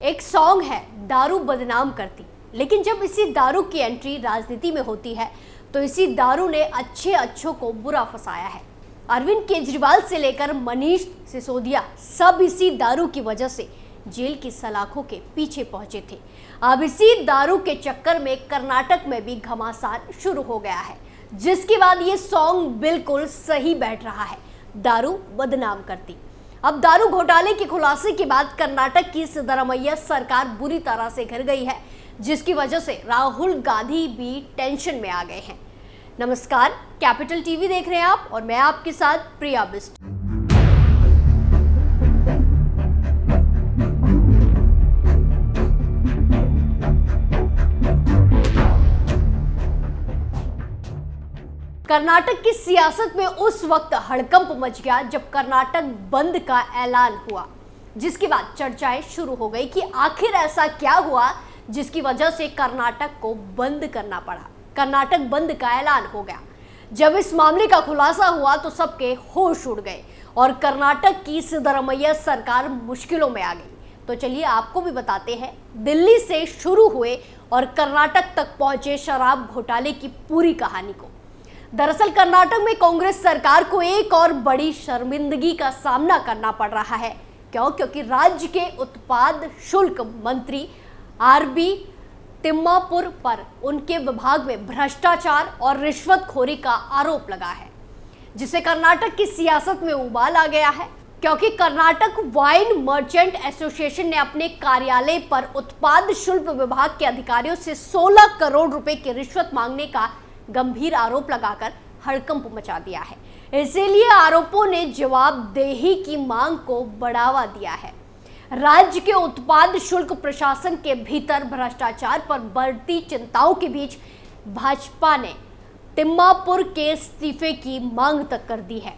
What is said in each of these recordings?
एक सॉन्ग है दारू बदनाम करती, लेकिन जब इसी दारू की एंट्री राजनीति में होती है तो इसी दारू ने अच्छे अच्छों को बुरा फंसाया है। अरविंद केजरीवाल से लेकर मनीष सिसोदिया सब इसी दारू की वजह से जेल की सलाखों के पीछे पहुंचे थे। अब इसी दारू के चक्कर में कर्नाटक में भी घमासान शुरू हो गया है, जिसके बाद ये सॉन्ग बिल्कुल सही बैठ रहा है, दारू बदनाम करती। अब दारू घोटाले के खुलासे के बाद कर्नाटक की सिद्धरामैया सरकार बुरी तरह से घिर गई है, जिसकी वजह से राहुल गांधी भी टेंशन में आ गए हैं। नमस्कार, कैपिटल टीवी देख रहे हैं आप और मैं आपके साथ प्रिया बिस्ट। कर्नाटक की सियासत में उस वक्त हड़कंप मच गया जब कर्नाटक बंद का ऐलान हुआ, जिसके बाद चर्चाएं शुरू हो गई कि आखिर ऐसा क्या हुआ जिसकी वजह से कर्नाटक को बंद करना पड़ा। कर्नाटक बंद का ऐलान हो गया। जब इस मामले का खुलासा हुआ तो सबके होश उड़ गए और कर्नाटक की सिद्धरामैया सरकार मुश्किलों में आ गई। तो चलिए आपको भी बताते हैं दिल्ली से शुरू हुए और कर्नाटक तक पहुंचे शराब घोटाले की पूरी कहानी को। दरअसल कर्नाटक में कांग्रेस सरकार को एक और बड़ी शर्मिंदगी का सामना करना पड़ रहा है। क्यों? क्योंकि राज्य के उत्पाद शुल्क मंत्री आरबी तिम्मापुर पर उनके विभाग में भ्रष्टाचार और रिश्वतखोरी का आरोप लगा है, जिससे कर्नाटक की सियासत में उबाल आ गया है। क्योंकि कर्नाटक वाइन मर्चेंट एसोसिएशन ने अपने कार्यालय पर उत्पाद शुल्क विभाग के अधिकारियों से 16 करोड़ रुपए की रिश्वत मांगने का गंभीर आरोप लगाकर हड़कंप मचा दिया है। इसीलिए आरोपों ने जवाबदेही की मांग को बढ़ावा दिया है। राज्य के उत्पाद शुल्क प्रशासन के भीतर भ्रष्टाचार पर बढ़ती चिंताओं के बीच भाजपा ने तिम्मापुर के इस्तीफे की मांग तक कर दी है।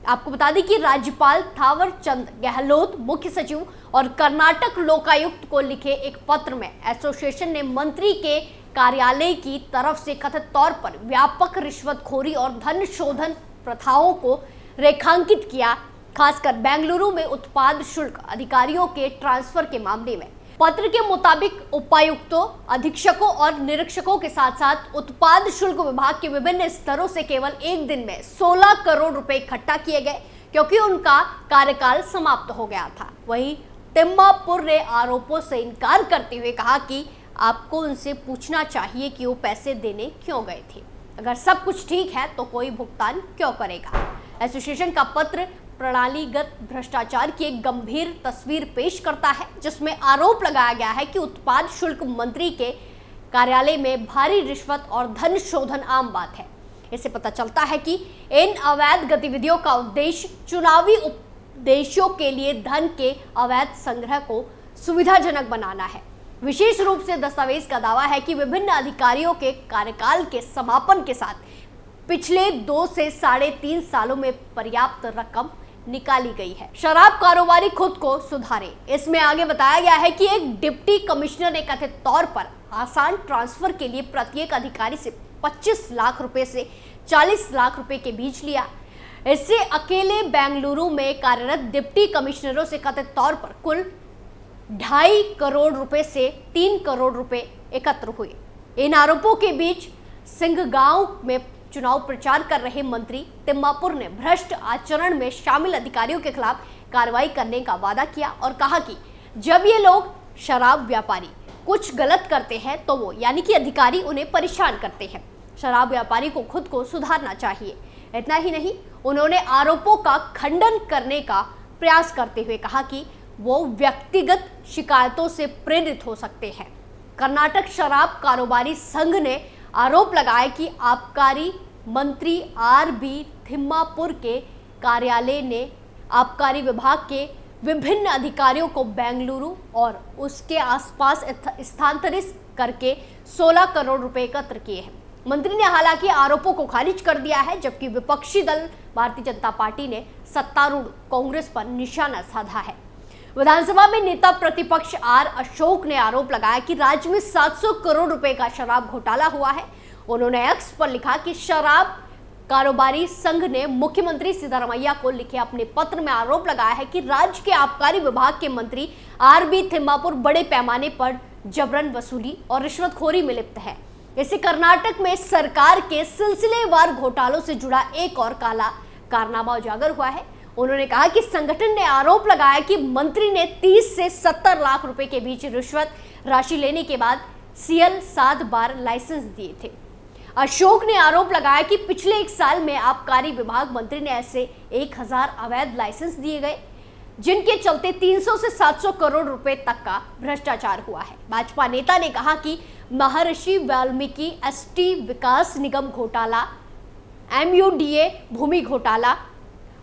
आपको बता दें कि राज्यपाल थावर चंद गहलोत, मुख्य सचिव और कर्नाटक लोकायुक्त को लिखे एक पत्र में एसोसिएशन ने मंत्री के कार्यालय की तरफ से कथित तौर पर व्यापक रिश्वतखोरी और धन शोधन प्रथाओं को रेखांकित किया, खासकर बेंगलुरु में उत्पाद शुल्क अधिकारियों के ट्रांसफर के मामले में। पत्र के मुताबिक उपायुक्तों, अधीक्षकों और निरीक्षकों के साथ साथ उत्पाद शुल्क विभाग के विभिन्न स्तरों से केवल एक दिन में 16 करोड़ रुपए इकट्ठा किए गए, क्योंकि उनका कार्यकाल समाप्त हो गया था। वहीं तिम्मापुर ने आरोपों से इनकार करते हुए कहा कि आपको उनसे पूछना चाहिए कि वो पैसे देने क्यों गए थे। अगर सब कुछ ठीक है तो कोई भुगतान क्यों करेगा। एसोसिएशन का पत्र प्रणालीगत भ्रष्टाचार की एक गंभीर तस्वीर पेश करता है, जिसमें आरोप लगाया गया है कि उत्पाद शुल्क मंत्री के कार्यालय में भारी रिश्वत और धन शोधन आम बात है। इससे पता चलता है कि इन अवैध गतिविधियों का उद्देश्य चुनावी उद्देश्यों के लिए धन के अवैध संग्रह को सुविधाजनक बनाना है। विशेष रूप से दस्तावेज का दावा है कि विभिन्न अधिकारियों के कार्यकाल के समापन के साथ पिछले 2 से 3.5 सालों में पर्याप्त रकम निकाली गई है। शराब कारोबारी खुद को सुधारे, इसमें आगे बताया गया है कि एक डिप्टी कमिश्नर ने कथित तौर पर आसान ट्रांसफर के लिए प्रत्येक अधिकारी से 25 लाख रुपए से 40 लाख रुपए के बीच लिया। इससे अकेले बेंगलुरु में कार्यरत डिप्टी कमिश्नरों से कथित तौर पर कुल 2.5 करोड़ रुपए से 3 करोड़ रुपए एकत्र हुए। इन आरोपों के बीच सिंघगांव में चुनाव प्रचार कर रहे मंत्री तिम्मापुर ने भ्रष्ट आचरण में शामिल अधिकारियों के खिलाफ कार्रवाई करने का वादा किया और कहा कि जब ये लोग शराब व्यापारी कुछ गलत करते हैं तो वो यानी कि अधिकारी उन्हें परेशान करते हैं। शराब व्यापारी को खुद को सुधारना चाहिए। इतना ही नहीं, उन्होंने आरोपों का खंडन करने का प्रयास करते हुए कहा कि वो व्यक्तिगत शिकायतों से प्रेरित हो सकते हैं। कर्नाटक शराब कारोबारी संघ ने आरोप लगाया कि आबकारी मंत्री आरबी थिम्मापुर के कार्यालय ने आबकारी विभाग के विभिन्न अधिकारियों को बेंगलुरु और उसके आसपास स्थानांतरित करके 16 करोड़ रुपए एकत्र किए हैं। मंत्री ने हालांकि आरोपों को खारिज कर दिया है, जबकि विपक्षी दल भारतीय जनता पार्टी ने सत्तारूढ़ कांग्रेस पर निशाना साधा है। विधानसभा में नेता प्रतिपक्ष आर अशोक ने आरोप लगाया कि राज्य में 700 करोड़ रुपए का शराब घोटाला हुआ है। उन्होंने एक्स पर लिखा कि शराब कारोबारी संघ ने मुख्यमंत्री सिद्धारमैया को लिखे अपने पत्र में आरोप लगाया है कि राज्य के आबकारी विभाग के मंत्री आरबी थिम्मापुर बड़े पैमाने पर जबरन वसूली और रिश्वतखोरी में लिप्त है। इससे कर्नाटक में सरकार के सिलसिलेवार घोटालों से जुड़ा एक और काला कारनामा उजागर हुआ है। उन्होंने कहा कि संगठन ने आरोप लगाया कि मंत्री ने 30 से 70 लाख रुपए के बीच रिश्वत राशि लेने के बाद सीएल 7 बार लाइसेंस दिए थे। अशोक ने आरोप लगाया कि पिछले 1 साल में आबकारी विभाग मंत्री ने ऐसे 1000 अवैध लाइसेंस दिए गए, जिनके चलते 300 से 700 करोड़ रुपए तक का भ्रष्टाचार हुआ है। भाजपा नेता ने कहा कि महर्षि वाल्मीकि एसटी विकास निगम घोटाला, MUDA भूमि घोटाला,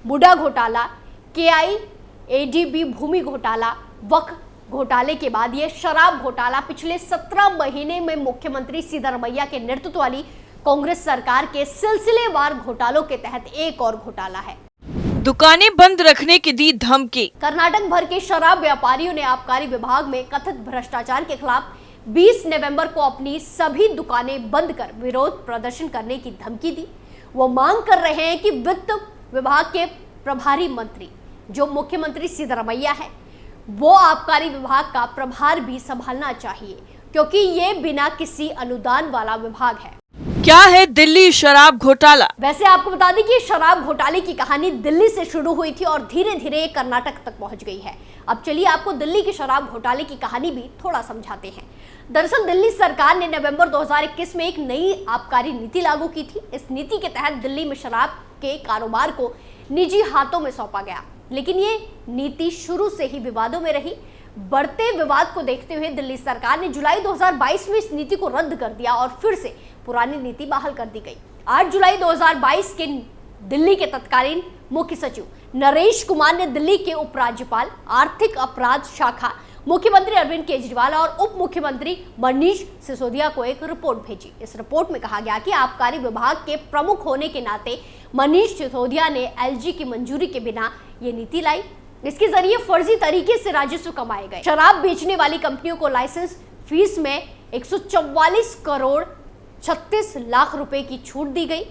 मुडा घोटाला, KIADB भूमि घोटाला, वक्फ घोटाले के बाद ये शराब घोटाला पिछले 17 महीने में मुख्यमंत्री सिद्धारमैया के नेतृत्व वाली कांग्रेस सरकार के सिलसिलेवार घोटालों के तहत एक और घोटाला है। दुकानें बंद रखने की दी धमकी। कर्नाटक भर के शराब व्यापारियों ने आबकारी विभाग में कथित भ्रष्टाचार के खिलाफ 20 नवंबर को अपनी सभी दुकानें बंद कर विरोध प्रदर्शन करने की धमकी दी। वो मांग कर रहे हैं कि वित्त विभाग के प्रभारी मंत्री जो मुख्यमंत्री सिद्धारमैया है, वो आबकारी विभाग का प्रभार भी संभालना चाहिए, क्योंकि ये बिना किसी अनुदान वाला विभाग है। क्या है दिल्ली शराब घोटाला? वैसे आपको बता दें कि शराब घोटाले की कहानी दिल्ली से शुरू हुई थी और धीरे धीरे कर्नाटक तक पहुंच गई है। अब चलिए आपको दिल्ली के शराब घोटाले की कहानी भी थोड़ा समझाते हैं। दरअसल दिल्ली सरकार ने नवंबर 2021 में एक नई आबकारी नीति लागू की थी। इस नीति के तहत दिल्ली में शराब के कारोबार को निजी हाथों में सौंपा गया, लेकिन ये नीति शुरू से ही विवादों में रही। बढ़ते विवाद को देखते हुए दिल्ली सरकार ने जुलाई 2022 में इस नीति को रद्द कर दिया और फिर से पुरानी नीति बहाल कर दी गई। 8 जुलाई 2022 के दिल्ली के तत्कालीन मुख्य सचिव नरेश कुमार ने दिल्ली के उपराज्यपाल, आर्थिक अपराध शाखा, मुख्यमंत्री अरविंद केजरीवाल और उप मुख्यमंत्री मनीष सिसोदिया को एक रिपोर्ट भेजी। इस रिपोर्ट में कहा गया कि आबकारी विभाग के प्रमुख होने के नाते मनीष सिसोदिया ने LG की मंजूरी के बिना ये नीति लाई। इसके जरिए फर्जी तरीके से राजस्व कमाए गए। शराब बेचने वाली कंपनियों को लाइसेंस फीस में 144 करोड़ 36 लाख रुपए की छूट दी गई।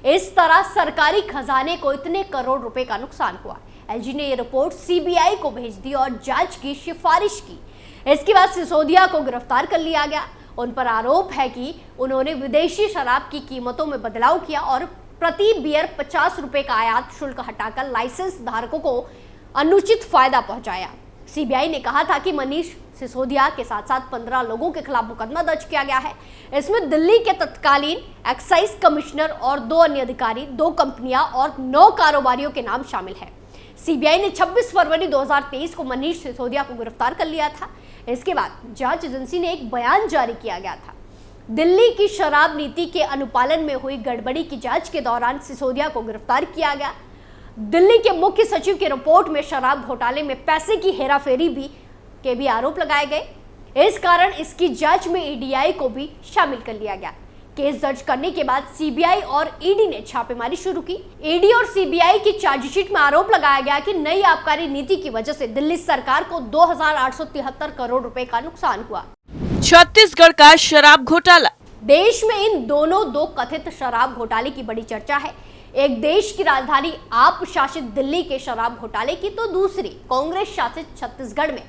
इस तरह सरकारी खजाने को इतने करोड़ रुपए का नुकसान हुआ। LG ने यह रिपोर्ट CBI को भेज दी और जांच की सिफारिश की। इसके बाद सिसोदिया को गिरफ्तार कर लिया गया। उन पर आरोप है कि उन्होंने विदेशी शराब की कीमतों में बदलाव किया और प्रति बियर 50 रुपए का आयात शुल्क हटाकर लाइसेंस धारकों को अनुचित फायदा पहुंचाया। CBI ने कहा था कि मनीष सिसोदिया के साथ साथ 15 लोगों के खिलाफ मुकदमा दर्ज किया गया है। इसमें दिल्ली के तत्कालीन एक्साइज कमिश्नर और 2 अन्य अधिकारी, 2 कंपनियां और 9 कारोबारियों के नाम शामिल है। CBI ने 26 फरवरी 2023 को मनीष सिसोदिया को गिरफ्तार कर लिया था। इसके बाद जांच एजेंसी ने एक बयान जारी किया गया था। दिल्ली की शराब नीति के अनुपालन में हुई गड़बड़ी की जांच के दौरान सिसोदिया को गिरफ्तार किया गया। दिल्ली के मुख्य सचिव की रिपोर्ट में शराब घोटाले में पैसे की हेराफेरी के भी आरोप लगाए गए। इस कारण इसकी जांच में EDI को भी शामिल कर लिया गया। केस दर्ज करने के बाद CBI और ED ने छापेमारी शुरू की। ED और CBI की चार्जशीट में आरोप लगाया गया कि नई आबकारी नीति की वजह से दिल्ली सरकार को 2873 करोड़ रुपए का नुकसान हुआ। छत्तीसगढ़ का शराब घोटाला। देश में इन दोनों 2 कथित शराब घोटाले की बड़ी चर्चा है। एक देश की राजधानी आप शासित दिल्ली के शराब घोटाले की, तो दूसरी कांग्रेस शासित छत्तीसगढ़ में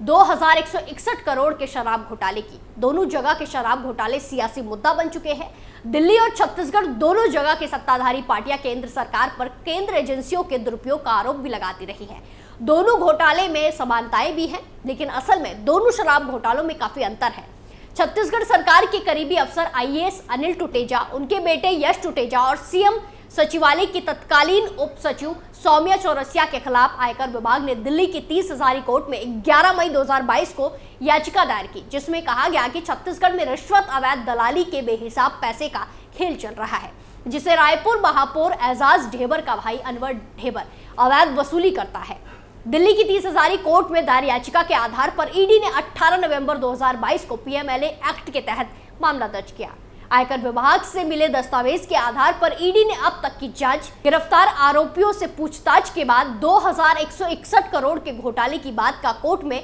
2161 करोड़ के शराब घोटाले की। दोनों जगह के शराब घोटाले सियासी मुद्दा बन चुके हैं। दिल्ली और छत्तीसगढ़ दोनों जगह के सत्ताधारी पार्टियां केंद्र सरकार पर केंद्र एजेंसियों के दुरुपयोग का आरोप भी लगाती रही है। दोनों घोटाले में समानताएं भी हैं, लेकिन असल में दोनों शराब घोटालों में काफी अंतर है। छत्तीसगढ़ सरकार के करीबी अफसर IAS अनिल टुटेजा, उनके बेटे यश टुटेजा और CM सचिवालय की तत्कालीन उप सचिव सौम्या चौरसिया के खिलाफ आयकर विभाग ने दिल्ली की 30 हजारी कोर्ट में 11 मई 2022 को याचिका दायर की, जिसमें कहा गया कि छत्तीसगढ़ में रिश्वत, अवैध दलाली के बेहिसाब पैसे का खेल चल रहा है, जिसे रायपुर महापौर एजाज ढेबर का भाई अनवर ढेबर अवैध वसूली करता है। दिल्ली की 30 हजारी कोर्ट में दायर याचिका के आधार पर ED ने 18 नवंबर 2022 को PMLA एक्ट के तहत मामला दर्ज किया। आयकर विभाग से मिले दस्तावेज के आधार पर ED ने अब तक की जांच, गिरफ्तार आरोपियों से पूछताछ के बाद 2161 करोड़ के घोटाले की बात का कोर्ट में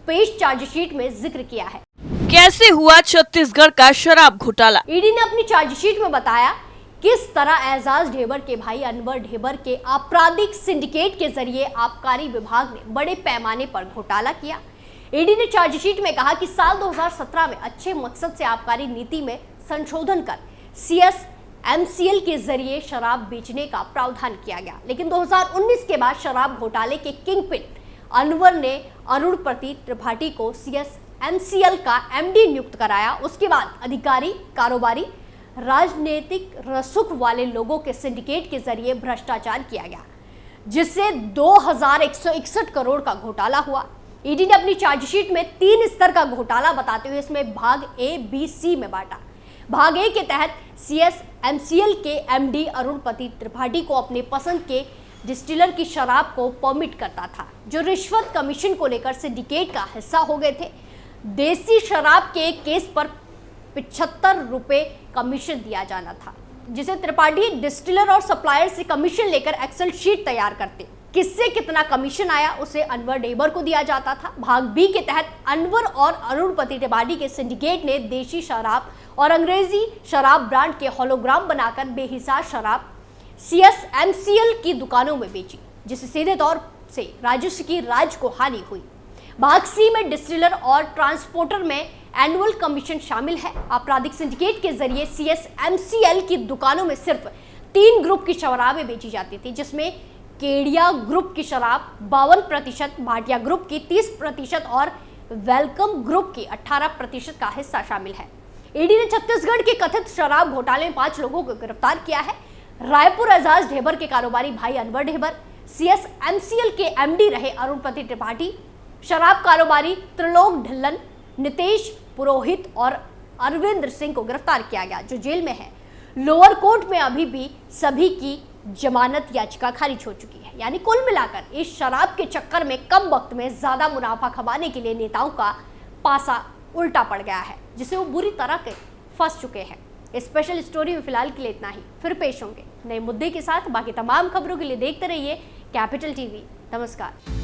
पेश चार्जशीट में जिक्र किया है। कैसे हुआ छत्तीसगढ़ का शराब घोटाला? ED ने अपनी चार्जशीट में बताया किस तरह एजाज ढेबर के भाई अनवर ढेबर के आपराधिक सिंडिकेट के जरिए आबकारी विभाग ने बड़े पैमाने पर घोटाला किया। ईडी ने चार्जशीट में कहा कि साल 2017 में अच्छे मकसद से आबकारी नीति में संशोधन कर CSMCL के जरिए शराब बेचने का प्रावधान किया गया, लेकिन 2019 के बाद शराब घोटाले के किंगपिन अनवर ने अरुणपति त्रिपाठी को CSMCL का MD नियुक्त कराया। उसके बाद अधिकारी, कारोबारी, राजनीतिक रसूख वाले लोगों के सिंडिकेट के जरिए भ्रष्टाचार किया गया, जिससे 2161 करोड़ का घोटाला हुआ। ईडी ने अपनी चार्जशीट में 3 स्तर का घोटाला बताते हुए इसमें भाग A, B, C में बांटा। भाग A के तहत CSMCL के MD अरुणपति त्रिपाठी को अपने पसंद के डिस्टिलर की शराब को परमिट करता था, जो रिश्वत कमीशन को लेकर सिंडिकेट का हिस्सा हो गए थे। देसी शराब के केस पर 75 रुपए कमीशन दिया जाना था, जिसे त्रिपाठी डिस्टिलर और सप्लायर से कमीशन लेकर एक्सेल शीट तैयार करते। किससे कितना कमीशन आया उसे अनवर ढेबर को दिया जाता था। भाग बी के तहत अनवर और अरुणपति त्रिपाठी के सिंडिकेट ने देशी शराब और अंग्रेजी शराब ब्रांड के होलोग्राम बनाकर बेहिसाब शराब CSMCL की दुकानों में बेची, जिससे सीधे तौर से राजस्व की राज्य को हानि हुई। भाग सी में डिस्टिलर और ट्रांसपोर्टर में एनुअल कमीशन शामिल है। आपराधिक सिंडिकेट के जरिए CSMCL की दुकानों में सिर्फ 3 ग्रुप की शराबें बेची जाती थी, जिसमें केडिया ग्रुप की शराब 52%, भाटिया ग्रुप की 30% और वेलकम ग्रुप की 18% का हिस्सा शामिल है। ईडी ने छत्तीसगढ़ के कथित शराब घोटाले में 5 लोगों को गिरफ्तार किया है। रायपुर एजाज ढेबर के कारोबारी भाई अनवर ढेबर, CSMCL के MD रहे अरुणपति त्रिपाठी, शराब कारोबारी त्रिलोक ढिल्लन, नितेश पुरोहित और अरविंद सिंह को गिरफ्तार किया गया, जो जेल में है। लोअर कोर्ट में अभी भी सभी की जमानत याचिका खारिज हो चुकी है। यानी कुल मिलाकर इस शराब के चक्कर में कम वक्त में ज्यादा मुनाफा कमाने के लिए नेताओं का पासा उल्टा पड़ गया है, जिसे वो बुरी तरह के फंस चुके हैं। स्पेशल स्टोरी में फिलहाल के लिए इतना ही, फिर पेश होंगे नए मुद्दे के साथ। बाकी तमाम खबरों के लिए देखते रहिए कैपिटल TV। नमस्कार।